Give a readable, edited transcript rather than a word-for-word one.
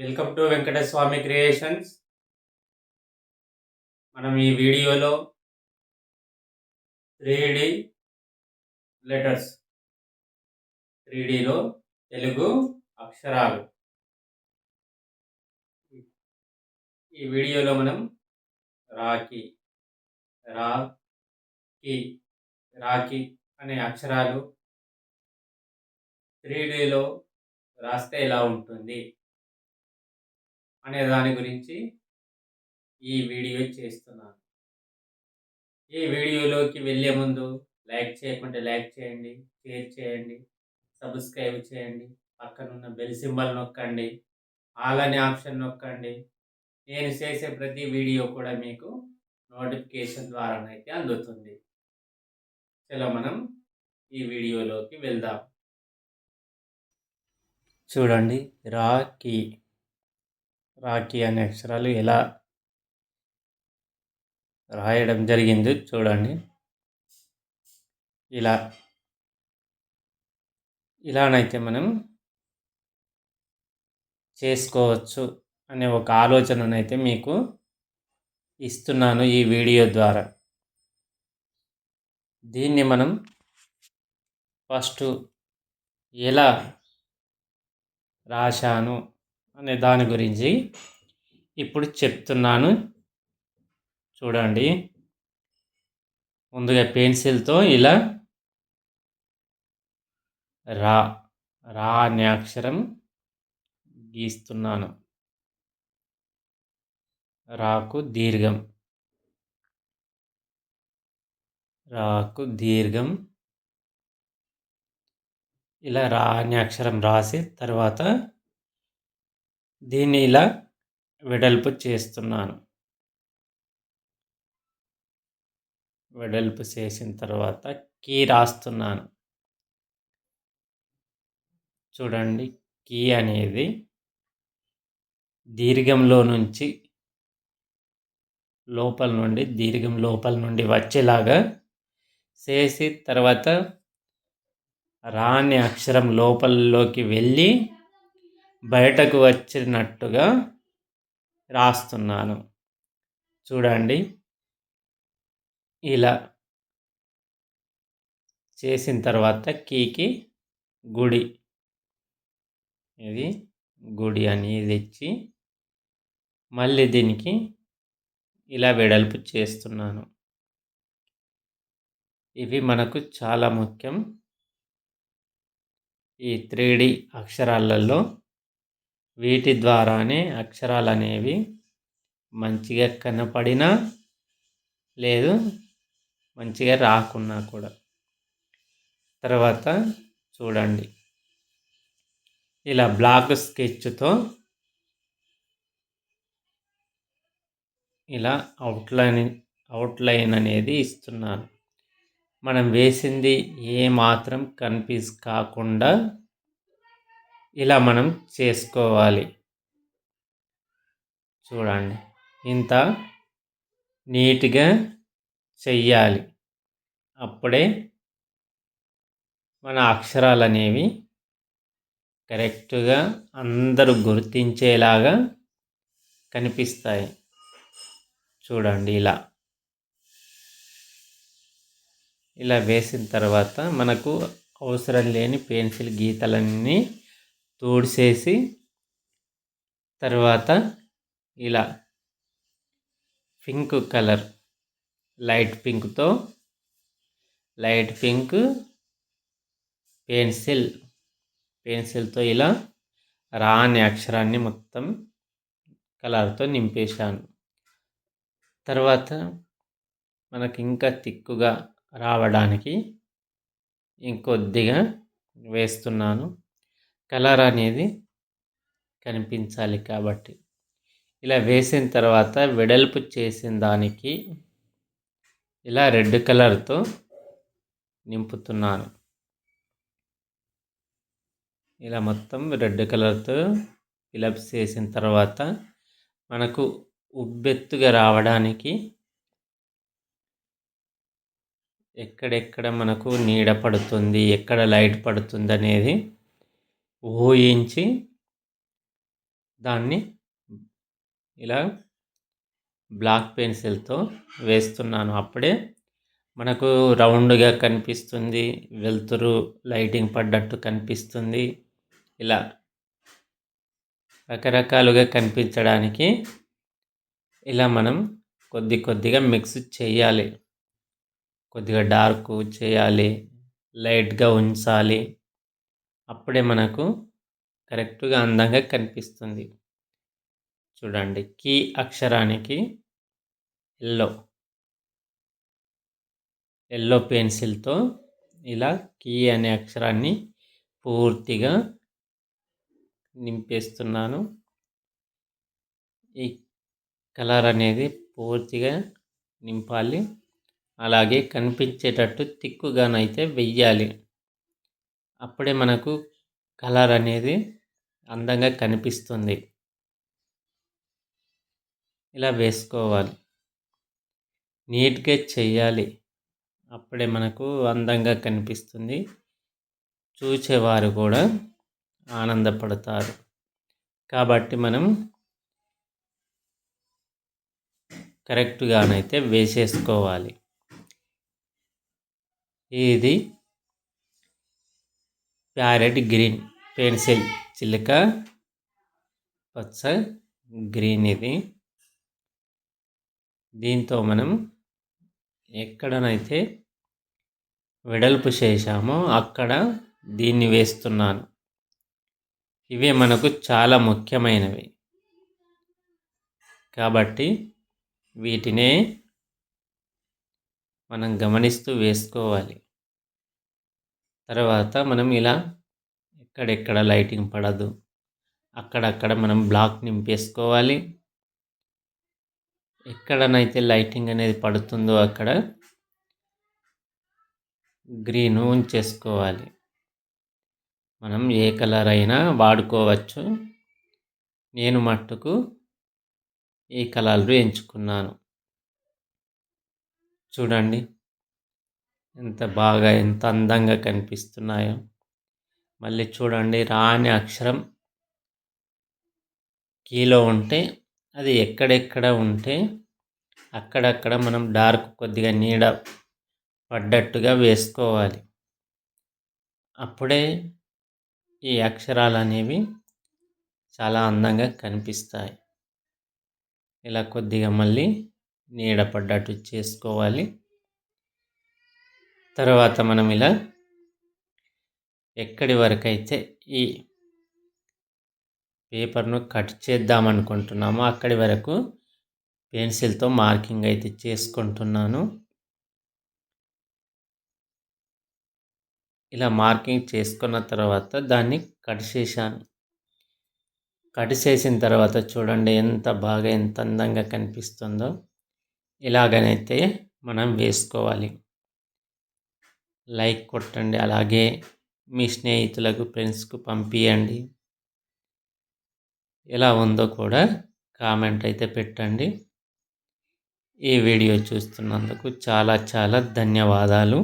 Welcome to Venkataswamy creations. మనం ఈ వీడియోలో 3D లెటర్స్ 3Dలో తెలుగు అక్షరాలు ఈ వీడియోలో మనం రాఖీ రాఖీ రాఖీ అనే అక్షరాలు 3Dలో రాస్తే ఎలా ఉంటుంది అనే దాని గురించి ఈ వీడియో చేస్తున్నాను. ఈ వీడియోలోకి వెళ్ళే ముందు లైక్ చేయకుంటే లైక్ చేయండి, షేర్ చేయండి, సబ్స్క్రైబ్ చేయండి, పక్కనున్న బెల్ సింబల్ నొక్కండి, ఆల్ అనే ఆప్షన్ నొక్కండి. నేను చేసే ప్రతి వీడియో కూడా మీకు నోటిఫికేషన్ ద్వారానైతే అందుతుంది. చలో మనం ఈ వీడియోలోకి వెళ్దాం. చూడండి, రాఖీ రాఖీ అనే అక్షరాలు ఎలా రాయడం జరిగింది చూడండి. ఇలానైతే మనం చేసుకోవచ్చు అనే ఒక ఆలోచననైతే మీకు ఇస్తున్నాను ఈ వీడియో ద్వారా. దీన్ని మనం ఫస్ట్ ఎలా రాశాను అనే దాని గురించి ఇప్పుడు చెప్తున్నాను. చూడండి, ముందుగా పెన్సిల్తో ఇలా రా అనే అక్షరం గీస్తున్నాను. రాకు దీర్ఘం ఇలా రా అనే అక్షరం రాసి తర్వాత దీన్ని ఇలా వెడల్పు చేస్తున్నాను. వెడల్పు చేసిన తర్వాత కీ రాస్తున్నాను. చూడండి, కీ అనేది దీర్ఘంలో నుంచి దీర్ఘం లోపల నుండి వచ్చేలాగా చేసి తర్వాత రా అనే అక్షరం లోపలిలోకి వెళ్ళి బయటకు వచ్చినట్టుగా రాస్తున్నాను. చూడండి, ఇలా చేసిన తర్వాత కీకి గుడి అనేది ఇచ్చి మళ్ళీ దీనికి ఇలా వెడల్పు చేస్తున్నాను. ఇవి మనకు చాలా ముఖ్యం. ఈ 3D అక్షరాలలో వీటి ద్వారానే అక్షరాలు అనేవి మంచిగా కనపడినా లేదు మంచిగా రాకున్నా కూడా. తర్వాత చూడండి, ఇలా బ్లాక్ స్కెచ్తో ఇలా అవుట్లైన్ అనేది ఇస్తున్నాను. మనం వేసింది ఏమాత్రం కన్ఫ్యూజ్ కాకుండా ఇలా మనం చేసుకోవాలి. చూడండి, ఇంత నీట్గా చెయ్యాలి. అప్పుడే మన అక్షరాలు అనేవి కరెక్ట్గా అందరూ గుర్తించేలాగా కనిపిస్తాయి. చూడండి, ఇలా వేసిన తర్వాత మనకు అవసరం లేని పెన్సిల్ గీతలన్నీ తోడిసేసి తర్వాత ఇలా పింక్ కలర్ లైట్ పింక్ పెన్సిల్తో ఇలా రా అనే అక్షరాన్ని మొత్తం కలర్తో నింపేశాను. తర్వాత మనకి ఇంకా తిక్కుగా రావడానికి ఇంకొద్దిగా వేస్తున్నాను. కలర్ అనేది కనిపించాలి కాబట్టి ఇలా వేసిన తర్వాత వెడల్పు చేసిన దానికి ఇలా రెడ్ కలర్తో నింపుతున్నాను. ఇలా మొత్తం రెడ్ కలర్తో ఫిలప్ చేసిన తర్వాత మనకు ఉబ్బెత్తుగా రావడానికి ఎక్కడెక్కడ మనకు నీడ పడుతుంది, ఎక్కడ లైట్ పడుతుంది అనేది ఊహించి దాన్ని ఇలా బ్లాక్ పెన్సిల్‌తో వేస్తున్నాను. అప్పుడే మనకు రౌండ్‌గా కనిపిస్తుంది. వెలుతురు, లైటింగ్ పడ్డట్టు కనిపిస్తుంది. ఇలా రకరకాలుగా కనిపించడానికి ఇలా మనం కొద్దిగా మిక్స్ చేయాలి. కొద్దిగా డార్క్ చేయాలి. లైట్‌గా ఉంచాలి. అప్పుడే మనకు కరెక్ట్‌గా అందంగా కనిపిస్తుంది. చూడండి, కీ అక్షరానికి యెల్లో పెన్సిల్‌తో ఇలా కీ అనే అక్షరాన్ని పూర్తిగా నింపేస్తున్నాను. ఈ కలర్ అనేది పూర్తిగా నింపాలి. అలాగే కనిపించేటట్టు తిక్కుగానైతే వెయ్యాలి. అప్పుడే మనకు కలర్ అనేది అందంగా కనిపిస్తుంది. ఇలా వేసుకోవాలి. నీట్‌గా చెయ్యాలి. అప్పుడే మనకు అందంగా కనిపిస్తుంది. చూచేవారు కూడా ఆనందపడతారు. కాబట్టి మనం కరెక్ట్‌గానైతే వేసేసుకోవాలి. ఇది ప్యారెట్ గ్రీన్ పెన్సిల్, చిలక పచ్చ గ్రీన్ ఇది. దీంతో మనం ఎక్కడనైతే వెడల్పు చేశామో అక్కడ దీన్ని వేస్తున్నాను. ఇవే మనకు చాలా ముఖ్యమైనవి. కాబట్టి వీటినే మనం గమనిస్తూ వేసుకోవాలి. తర్వాత మనం ఇలా ఎక్కడెక్కడ లైటింగ్ పడదు అక్కడక్కడ మనం బ్లాక్ నింపేసుకోవాలి. ఎక్కడనైతే లైటింగ్ అనేది పడుతుందో అక్కడ గ్రీన్ ఉంచేసుకోవాలి. మనం ఏ కలర్ అయినా వాడుకోవచ్చు. నేను మట్టుకు ఈ కలర్లు ఎంచుకున్నాను. చూడండి ఎంత అందంగా కనిపిస్తున్నాయో. మళ్ళీ చూడండి, రా అనే అక్షరం కీలో ఉంటే అది ఎక్కడెక్కడ ఉంటే అక్కడక్కడ మనం డార్క్ కొద్దిగా నీడ పడ్డట్టుగా వేసుకోవాలి. అప్పుడే ఈ అక్షరాలు అనేవి చాలా అందంగా కనిపిస్తాయి. ఇలా కొద్దిగా మళ్ళీ నీడ పడ్డట్టు చేసుకోవాలి. తర్వాత మనం ఇలా ఎక్కడి వరకైతే ఈ పేపర్ను కట్ చేద్దామనుకుంటున్నామో అక్కడి వరకు పెన్సిల్తో మార్కింగ్ అయితే చేసుకుంటున్నాను. ఇలా మార్కింగ్ చేసుకున్న తర్వాత దాన్ని కట్ చేశాను. కట్ చేసిన తర్వాత చూడండి ఎంత అందంగా కనిపిస్తుందో. ఇలాగనైతే మనం వేసుకోవాలి. లైక్ కొట్టండి. అలాగే మీ స్నేహితులకు, ఫ్రెండ్స్కు పంపించండి. ఎలా ఉందో కూడా కామెంట్ అయితే పెట్టండి. ఈ వీడియో చూస్తున్నందుకు చాలా ధన్యవాదాలు.